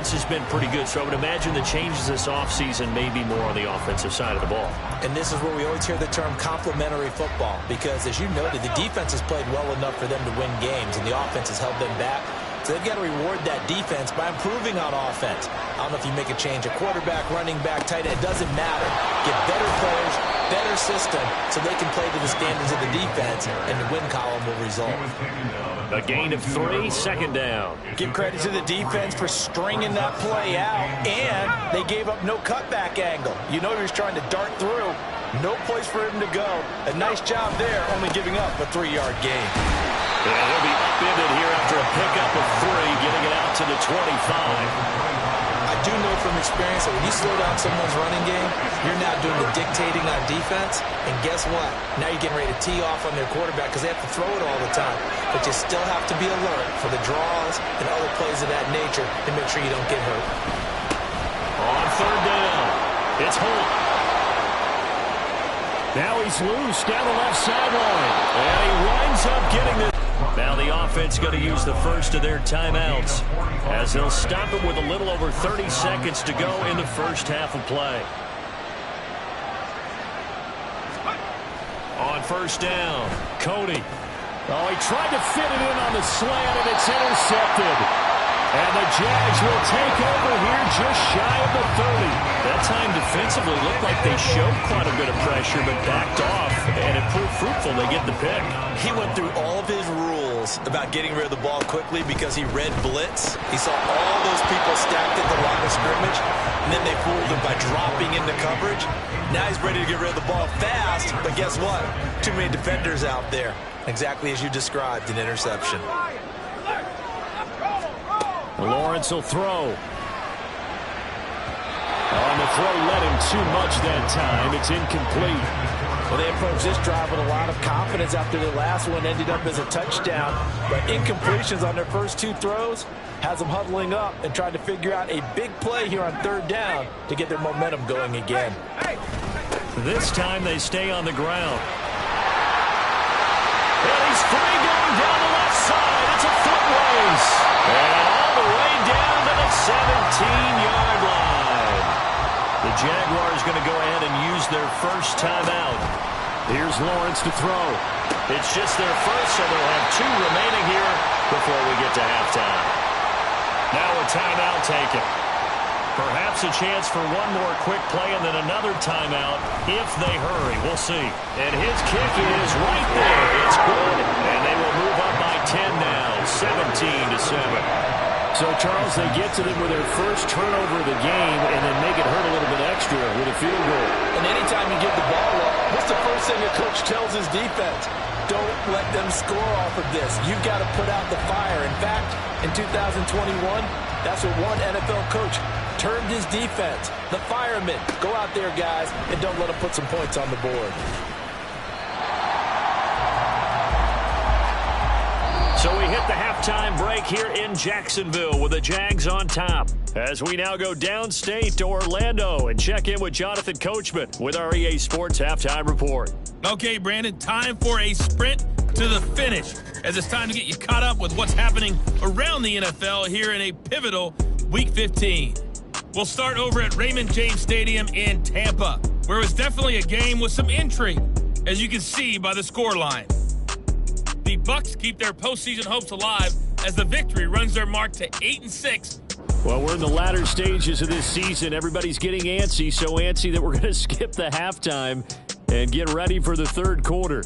defense has been pretty good, so I would imagine the changes this offseason may be more on the offensive side of the ball. And this is where we always hear the term complementary football, because as you noted, the defense has played well enough for them to win games, and the offense has held them back. So they've got to reward that defense by improving on offense. I don't know if you make a change, a quarterback, running back, tight end, it doesn't matter. Get better players, better system, so they can play to the standards of the defense, and the win column will result. A gain of 3, second down. Give credit to the defense for stringing that play out, and they gave up no cutback angle. You know he was trying to dart through. No place for him to go. A nice job there, only giving up a 3-yard gain. Yeah, he'll be upended here after a pickup of 3, getting it out to the 25. I do know from experience that when you slow down someone's running game, you're now doing the dictating on defense. And guess what? Now you're getting ready to tee off on their quarterback because they have to throw it all the time. But you still have to be alert for the draws and other plays of that nature to make sure you don't get hurt. On third down, it's Holt. Now he's loose down the left sideline. And he winds up getting this. Now the offense going to use the first of their timeouts as they'll stop it with a little over 30 seconds to go in the first half of play. On first down, Cody. Oh, he tried to fit it in on the slant, and it's intercepted. And the Jags will take over here just shy of the 30. That time defensively looked like they showed quite a bit of pressure, but backed off, and it proved fruitful. They get the pick. He went through all of his rules about getting rid of the ball quickly because he read blitz. He saw all those people stacked at the line of scrimmage, and then they fooled him by dropping into coverage. Now he's ready to get rid of the ball fast, but guess what? Too many defenders out there. Exactly as you described, an interception. Lawrence will throw. On the throw, led him too much that time. It's incomplete. Well, they approached this drive with a lot of confidence after the last one ended up as a touchdown. But incompletions on their first 2 throws has them huddling up and trying to figure out a big play here on third down to get their momentum going again. This time they stay on the ground. And he's free going down the left side. It's a foot race. And all the way down to the 17-yard line. The Jaguars going to go ahead and use their first timeout. Here's Lawrence to throw. It's just their first, so they'll have 2 remaining here before we get to halftime. Now a timeout taken. Perhaps a chance for one more quick play and then another timeout if they hurry. We'll see. And his kick is right there. It's good. And they will move up by 10 now, 17-7. So, Charles, they get to them with their first turnover of the game and then make it hurt a little bit extra with a field goal. And anytime you give the ball up, what's the first thing a coach tells his defense? Don't let them score off of this. You've got to put out the fire. In fact, in 2021, that's what one NFL coach termed his defense. The firemen. Go out there, guys, and don't let them put some points on the board. So we hit the halftime break here in Jacksonville with the Jags on top. As we now go downstate to Orlando and check in with Jonathan Coachman with our EA Sports Halftime Report. Okay, Brandon, time for a sprint to the finish, as it's time to get you caught up with what's happening around the NFL here in a pivotal Week 15. We'll start over at Raymond James Stadium in Tampa, where it was definitely a game with some intrigue, as you can see by the scoreline. The Bucs keep their postseason hopes alive as the victory runs their mark to 8-6. Well, we're in the latter stages of this season. Everybody's getting antsy, so antsy that we're going to skip the halftime and get ready for the third quarter.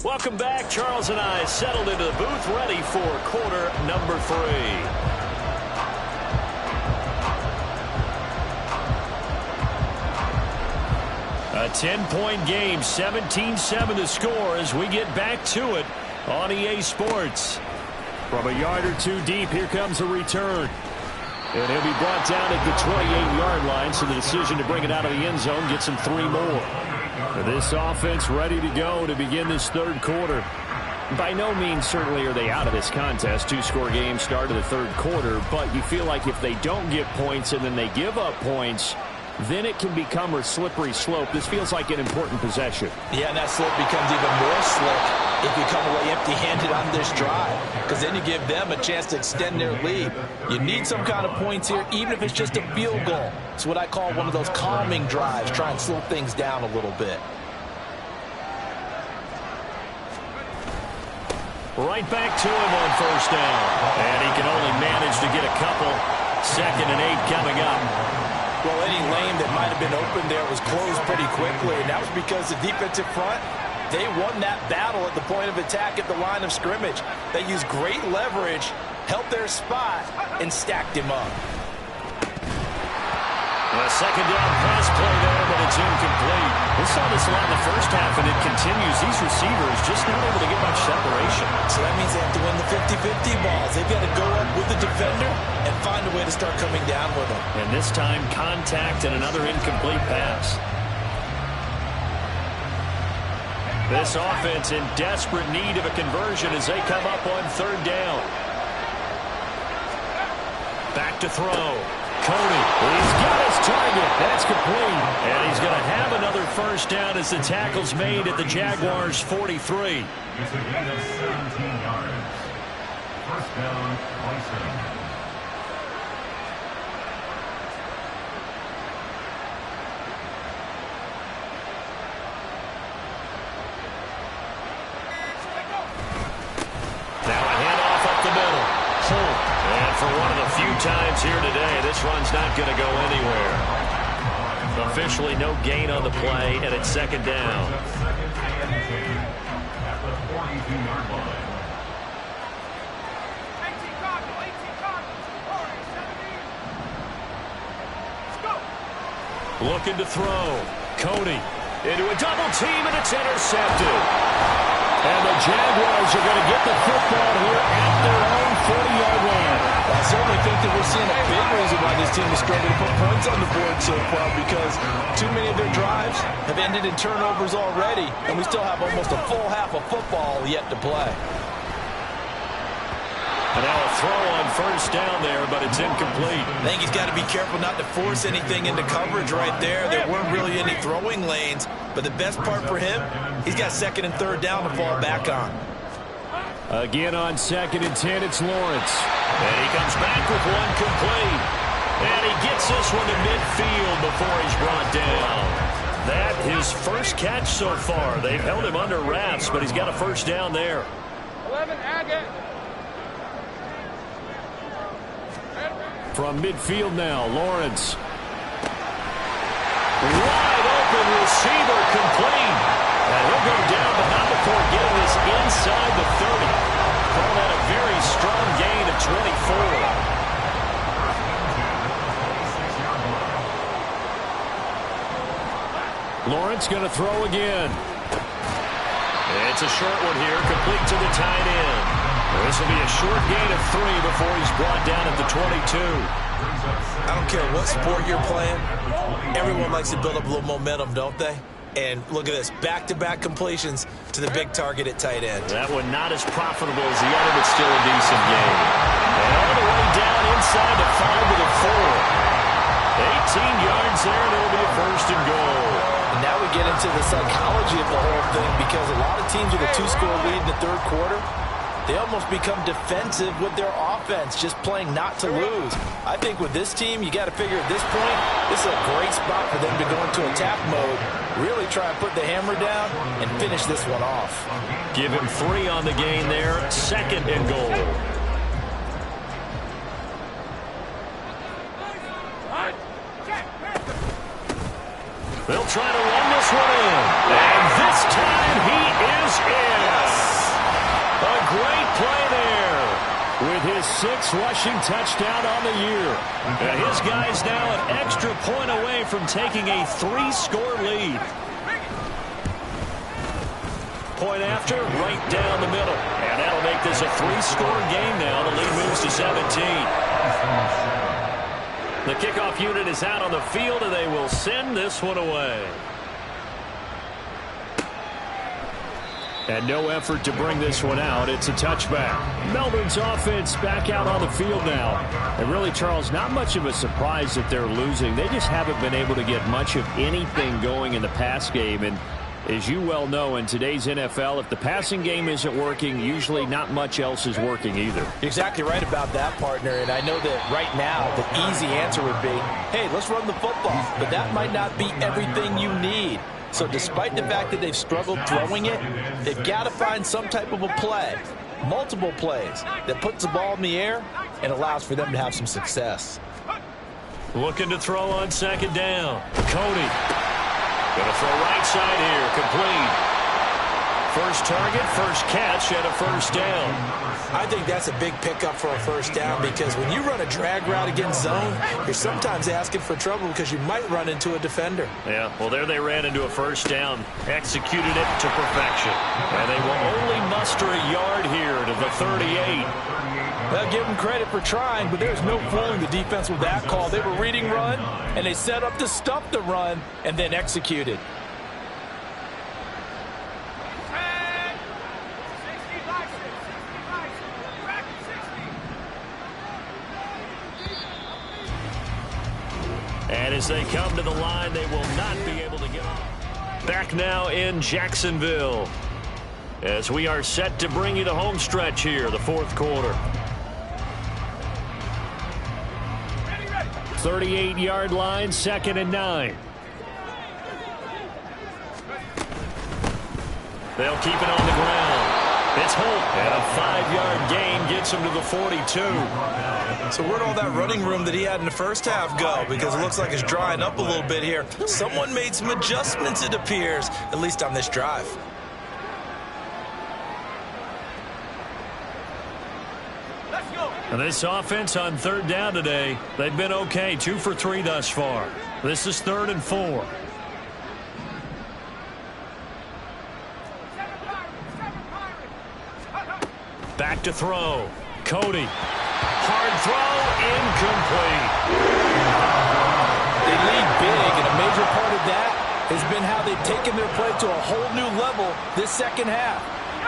Welcome back. Charles and I settled into the booth, ready for quarter number 3. A 10-point game, 17-7 the score as we get back to it on EA Sports. From a yard or 2 deep, here comes a return. And he'll be brought down at the 28-yard line, so the decision to bring it out of the end zone gets him 3 more. This offense ready to go to begin this third quarter. By no means certainly are they out of this contest. 2-score game start of the third quarter, but you feel like if they don't get points and then they give up points, then it can become a slippery slope. This feels like an important possession. Yeah, and that slope becomes even more slick if you come away empty-handed on this drive, because then you give them a chance to extend their lead. You need some kind of points here, even if it's just a field goal. It's what I call one of those calming drives, try and slow things down a little bit. Right back to him on first down. And he can only manage to get a couple. 2nd and 8 coming up. Well, any lane that might have been open there was closed pretty quickly, and that was because the defensive front, they won that battle at the point of attack at the line of scrimmage. They used great leverage, helped their spot, and stacked him up. A 2nd down pass play there, but it's incomplete. We saw this a lot in the first half, and it continues. These receivers just not able to get much separation. So that means they have to win the 50-50 balls. They've got to go up with the defender and find a way to start coming down with them. And this time, contact and another incomplete pass. This offense in desperate need of a conversion as they come up on 3rd down. Back to throw. Cody, he's got his target. That's complete. And he's going to have another first down as the tackle's made at the Jaguars' 43. It's a gain of 17 yards. First down, Bison. Now a handoff up the middle. Holt. And for one of the few times here today, this run's not going to go anywhere. Officially no gain on the play, and it's 2nd down. At the 42-yard line. Looking to throw. Cody into a double team, and it's intercepted. And the Jaguars are going to get the football here at their own 40-yard line. I certainly think that we're seeing a big reason why this team is struggling to put points on the board so far, because too many of their drives have ended in turnovers already, and we still have almost a full half of football yet to play. And now a throw on first down there, but it's incomplete. I think he's got to be careful not to force anything into coverage right there. There weren't really any throwing lanes, but the best part for him, he's got 2nd and 3rd down to fall back on. Again on 2nd and 10, it's Lawrence. And he comes back with one complete. And he gets this one to midfield before he's brought down. That his first catch so far. They've held him under wraps, but he's got a first down there. 11 Agate. From midfield now, Lawrence. Wide open receiver complete. And he'll go down, but not before getting this inside the 30. Call that a very strong gain of 24. Lawrence going to throw again. It's a short one here, complete to the tight end. This will be a short gain of 3 before he's brought down at the 22. I don't care what sport you're playing. Everyone likes to build up a little momentum, don't they? And look at this, back-to-back completions to the big target at tight end. That one not as profitable as the other, but still a decent game. And all the way down inside the 5 to the 4. 18 yards there, and it'll be a first and goal. And now we get into the psychology of the whole thing, because a lot of teams with a 2-score lead in the 3rd quarter, they almost become defensive with their offense, just playing not to lose. I think with this team, you got to figure at this point, this is a great spot for them to go into attack mode, really try and put the hammer down and finish this one off. Give him 3 on the gain there, 2nd and goal. They'll try to run this one in. And this time he is in. A great play there with his 6th rushing touchdown on the year. And his guy's now an extra point away from taking a 3-score lead. Point after, right down the middle. And that'll make this a 3-score game now. The lead moves to 17. The kickoff unit is out on the field, and they will send this one away. And no effort to bring this one out. It's a touchback. Melbourne's offense back out on the field now. And really, Charles, not much of a surprise that they're losing. They just haven't been able to get much of anything going in the pass game. And as you well know, in today's NFL, if the passing game isn't working, usually not much else is working either. You're exactly right about that, partner. And I know that right now the easy answer would be, hey, let's run the football. But that might not be everything you need. So despite the fact that they've struggled throwing it, they've got to find some type of a play, multiple plays, that puts the ball in the air and allows for them to have some success. Looking to throw on second down. Cody. Going to throw right side here. Complete. First target, first catch, and a first down. I think that's a big pickup for a first down because when you run a drag route against zone, you're sometimes asking for trouble because you might run into a defender. Yeah, well, there they ran into a first down, executed it to perfection. And they will only muster a yard here to the 38. They'll give them credit for trying, but there's no fooling the defense with that call. They were reading run, and they set up to stop the run and then executed. And as they come to the line, they will not be able to get off. Back now in Jacksonville as we are set to bring you the home stretch here, the fourth quarter. 38-yard line, 2nd and 9. They'll keep it on the ground. It's Holt, and a 5-yard gain gets him to the 42. So where'd all that running room that he had in the first half go? Because it looks like it's drying up a little bit here. Someone made some adjustments, it appears, at least on this drive. And this offense on third down today, they've been okay, 2 for 3 thus far. This is 3rd and 4. Back to throw. Cody. Hard throw, incomplete. They lead big, and a major part of that has been how they've taken their play to a whole new level this second half.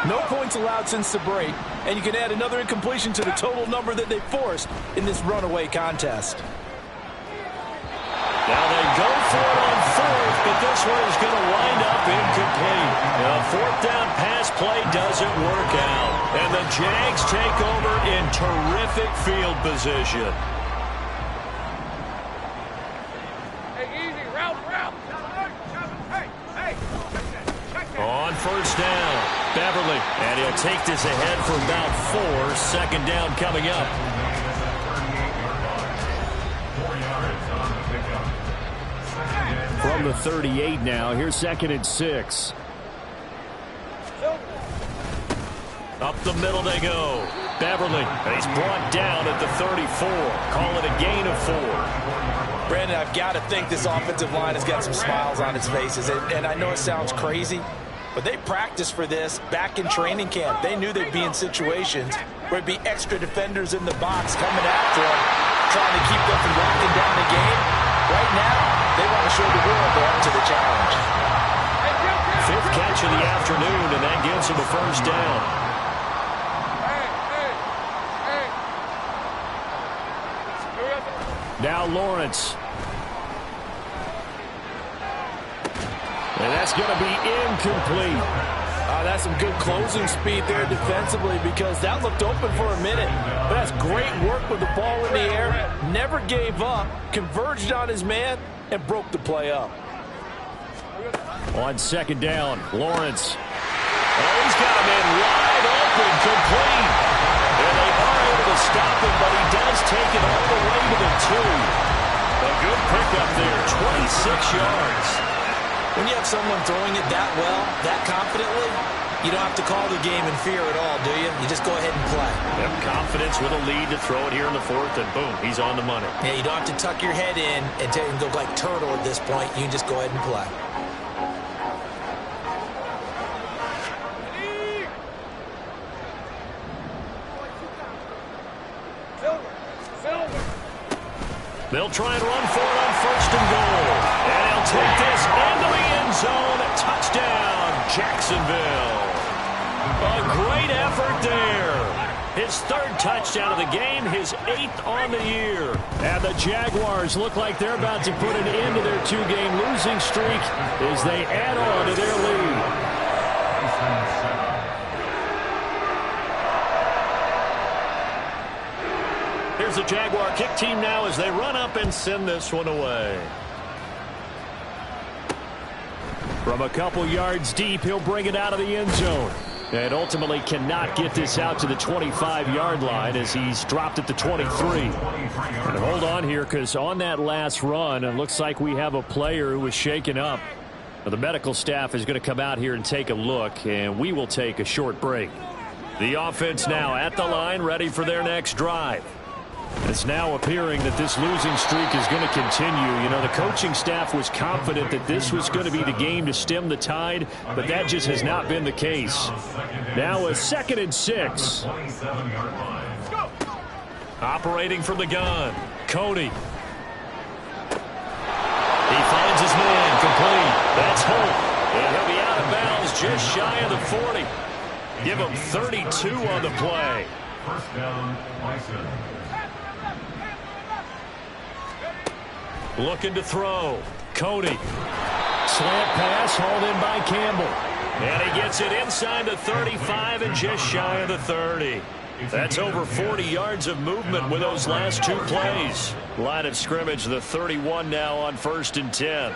No points allowed since the break, and you can add another incompletion to the total number that they forced in this runaway contest. Now they go for it on 4th, but this one is going to wind up incomplete. A 4th down pass play doesn't work out. And the Jags take over in terrific field position. Hey, easy, route. On first down, Beverly. And he'll take this ahead for about 4. 2nd down coming up. From the 38 now, here's 2nd and 6. Up the middle they go. Beverly, and he's brought down at the 34. Call it a gain of 4. Brandon, I've got to think this offensive line has got some smiles on its faces. And I know it sounds crazy, but they practiced for this back in training camp. They knew they'd be in situations where it'd be extra defenders in the box coming after them, trying to keep them from locking down the game. Right now, they want to show the world they're up to the challenge. 5th catch of the afternoon, and that gives him a first down. Now Lawrence. And that's going to be incomplete. That's some good closing speed there defensively because that looked open for a minute. But that's great work with the ball in the air. Never gave up, converged on his man, and broke the play up. On 2nd down, Lawrence. Oh, he's got him in wide open, complete. And they are able to stop him, but he does take it all the way to the 2. A good pickup there, 26 yards. When you have someone throwing it that well, that confidently, you don't have to call the game in fear at all, do you? You just go ahead and play. Yep, confidence with a lead to throw it here in the 4th, and boom, he's on the money. Yeah, you don't have to tuck your head in and go like turtle at this point. You can just go ahead and play. They'll try and run for it on 1st and goal. And he'll take this into the end zone. Touchdown, Jacksonville. A great effort there. His third touchdown of the game, his 8th on the year. And the Jaguars look like they're about to put an end to their 2-game losing streak as they add on to their lead. Here's the Jaguar kick team now as they run up and send this one away. From a couple yards deep, he'll bring it out of the end zone. And ultimately cannot get this out to the 25-yard line as he's dropped at the 23. And hold on here, because on that last run, it looks like we have a player who was shaken up. The medical staff is going to come out here and take a look, and we will take a short break. The offense now at the line, ready for their next drive. It's now appearing that this losing streak is going to continue. You know, the coaching staff was confident that this was going to be the game to stem the tide, but that just has not been the case. Now a 2nd and 6. Operating from the gun, Cody. He finds his man, complete. That's Holt. And he'll be out of bounds just shy of the 40. Give him 32 on the play. First down, Bison. Looking to throw. Cody. Slant pass hauled in by Campbell. And he gets it inside the 35 and just shy of the 30. That's over 40 yards of movement with those last 2 plays. Line of scrimmage, the 31 now on 1st and 10.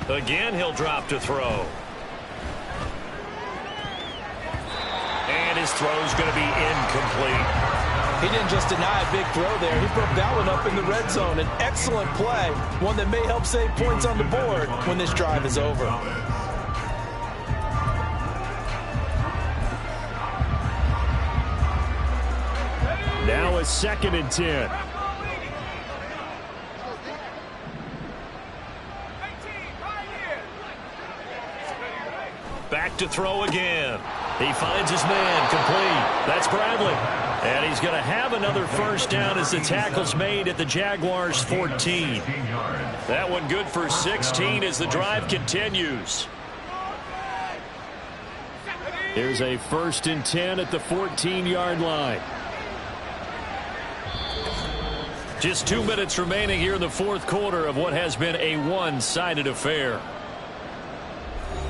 Again, he'll drop to throw. And his throw's going to be incomplete. He didn't just deny a big throw there. He broke that one up in the red zone. An excellent play, one that may help save points on the board when this drive is over. Now a 2nd and 10. Back to throw again. He finds his man, complete. That's Bradley. And he's going to have another first down as the tackle's made at the Jaguars' 14. That one good for 16 as the drive continues. Here's a 1st and 10 at the 14-yard line. Just 2 minutes remaining here in the 4th quarter of what has been a one-sided affair.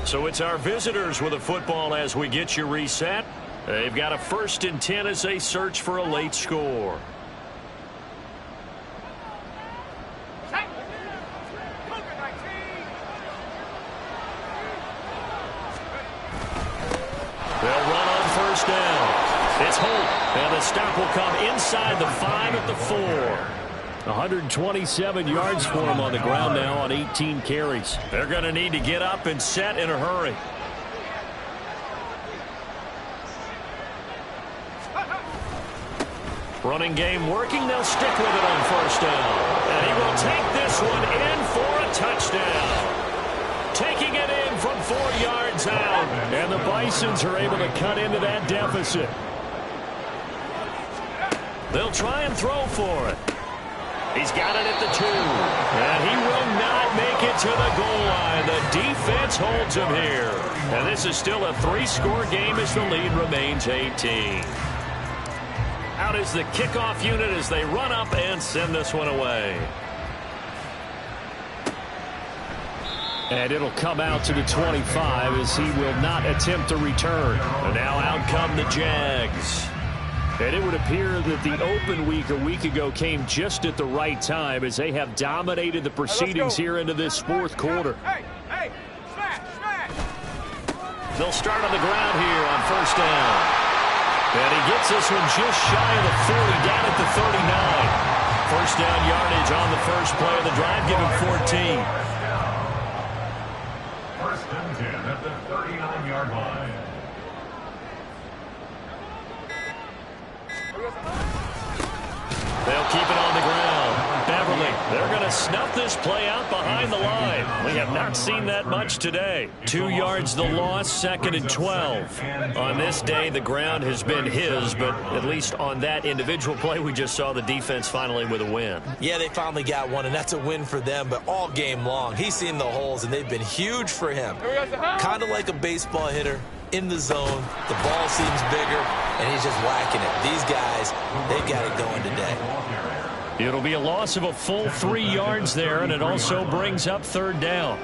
So it's our visitors with the football as we get you reset. They've got a 1st and 10 as they search for a late score. They'll run on 1st down. It's Holt, and the stop will come inside the 5 at the 4. 127 yards for him on the ground now on 18 carries. They're going to need to get up and set in a hurry. Running game working. They'll stick with it on 1st down. And he will take this one in for a touchdown. Taking it in from 4 yards out. And the Bisons are able to cut into that deficit. They'll try and throw for it. He's got it at the 2. And he will not make it to the goal line. The defense holds him here. And this is still a 3-score game as the lead remains 18. Out is the kickoff unit as they run up and send this one away. And it'll come out to the 25 as he will not attempt a return. And now out come the Jags. And it would appear that the open week a week ago came just at the right time as they have dominated the proceedings here into this 4th quarter. Hey, smash. They'll start on the ground here on 1st down. And he gets this one just shy of the 40, down at the 39. 1st down yardage on the first play of the drive, give him 14. 1st and 10 at the 39-yard line. They'll keep it on the ground. Beverly, they're going to snuff this play out behind the line. We have not seen that much today. 2 yards the loss, 2nd and 12. On this day, the ground has been his, but at least on that individual play, we just saw the defense finally with a win. Yeah, they finally got one, and that's a win for them, but all game long, he's seen the holes, and they've been huge for him. Kind of like a baseball hitter in the zone. The ball seems bigger, and he's just whacking it. These guys, they've got it going today. It'll be a loss of a full 3 yards there, and it also brings up 3rd down.